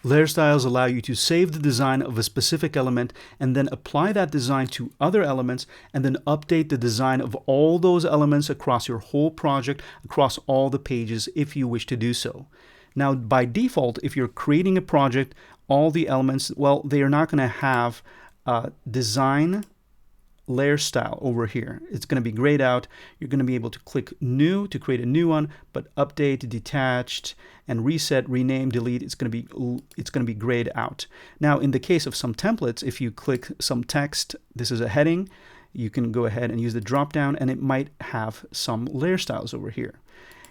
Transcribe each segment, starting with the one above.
Layer styles allow you to save the design of a specific element and then apply that design to other elements and then update the design of all those elements across your whole project, across all the pages if you wish to do so. Now, by default, if you're creating a project, all the elements, well, they are not going to have design layer style over here. It's going to be grayed out. You're going to be able to click new to create a new one, but update, detached, and reset, rename, delete, it's going to be grayed out. Now, in the case of some templates, if you click some text, this is a heading, you can go ahead and use the drop down and it might have some layer styles over here.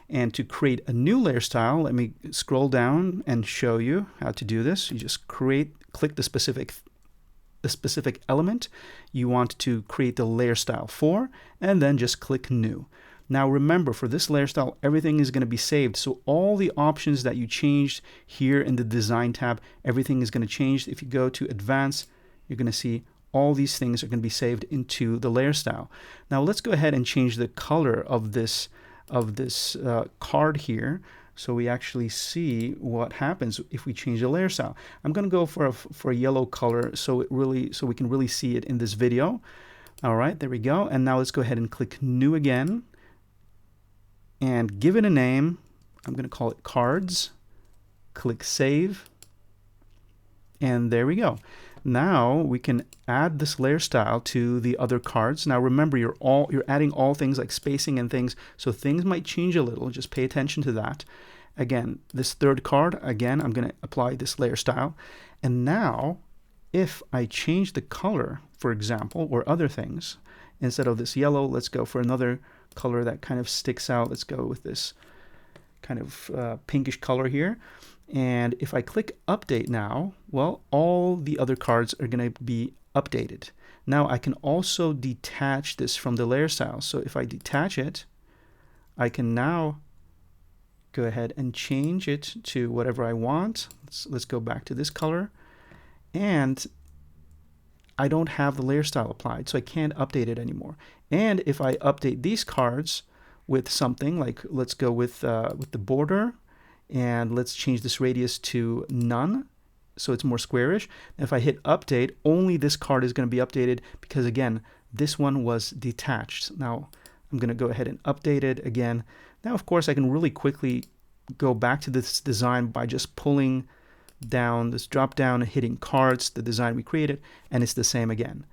And to create a new layer style, let me scroll down and show you how to do this. You just click the specific element you want to create the layer style for, and then just click new. Now remember, for this layer style, everything is going to be saved. So all the options that you changed here in the design tab, everything is going to change. If you go to advanced, you're going to see all these things are going to be saved into the layer style. Now let's go ahead and change the color of this card here, so we actually see what happens if we change the layer style. I'm going to go for a yellow color so we can really see it in this video. All right, there we go. And now let's go ahead and click new again and give it a name. I'm going to call it cards. Click save. And there we go. Now we can add this layer style to the other cards. Now remember, you're adding all things like spacing and things, so things might change a little. Just pay attention to that. Again, this third card, again, I'm going to apply this layer style. And now, if I change the color, for example, or other things, instead of this yellow, let's go for another color that kind of sticks out. Let's go with this kind of pinkish color here. And if I click update now, well, all the other cards are going to be updated. Now I can also detach this from the layer style. So if I detach it, I can now go ahead and change it to whatever I want. Let's go back to this color. And I don't have the layer style applied, so I can't update it anymore. And if I update these cards with something like, let's go with the border, and let's change this radius to none, so it's more squarish. If I hit update, only this card is going to be updated because, again, this one was detached. Now I'm going to go ahead and update it again. Now, of course, I can really quickly go back to this design by just pulling down this drop down and hitting cards, the design we created, and it's the same again.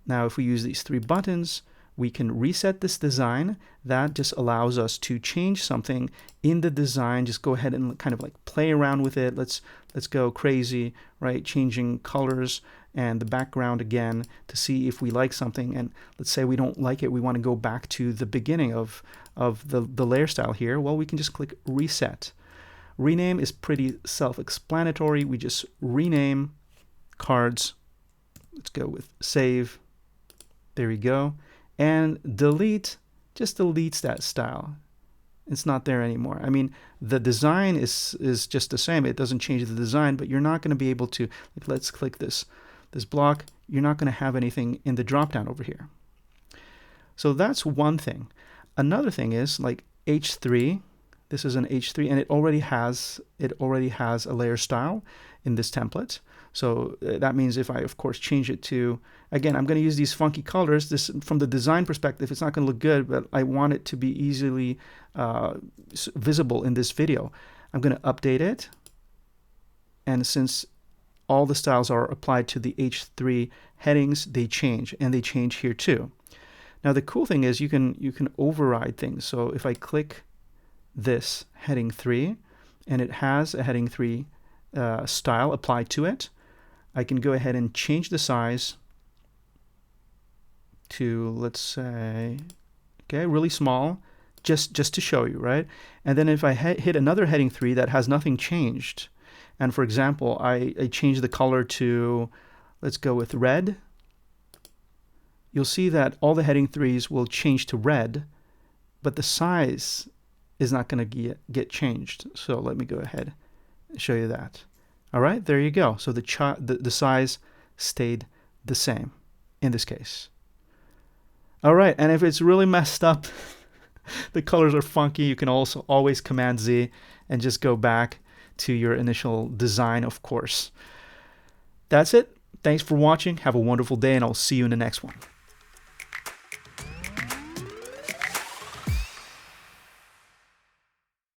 Now, if we use these three buttons, we can reset this design. That just allows us to change something in the design. Just go ahead and kind of like play around with it. Let's go crazy, right? Changing colors and the background again to see if we like something. And let's say we don't like it. We want to go back to the beginning of the layer style here. Well, we can just click reset. Rename is pretty self-explanatory. We just rename cards. Let's go with save. There we go. And delete just deletes that style. It's not there anymore. I mean, the design is just the same. It doesn't change the design, but you're not going to be able to, like, let's click this block. You're not going to have anything in the drop-down over here. So that's one thing. Another thing is like H3. This is an H3, and it already has a layer style in this template. So that means if I, of course, change it to, again, I'm going to use these funky colors. This, from the design perspective, it's not going to look good, but I want it to be easily visible in this video. I'm going to update it. And since all the styles are applied to the H3 headings, they change, and they change here too. Now, the cool thing is you can override things. So if I click this heading 3, and it has a heading 3 style applied to it, I can go ahead and change the size to, let's say, okay, really small, just to show you, right? And then if I hit another heading 3 that has nothing changed, and for example, I change the color to, let's go with red, you'll see that all the heading 3s will change to red, but the size is not going to get changed. So let me go ahead and show you that. All right, there you go. So the size stayed the same in this case. All right, and if it's really messed up, the colors are funky, you can also always Command Z and just go back to your initial design, of course. That's it. Thanks for watching. Have a wonderful day, and I'll see you in the next one.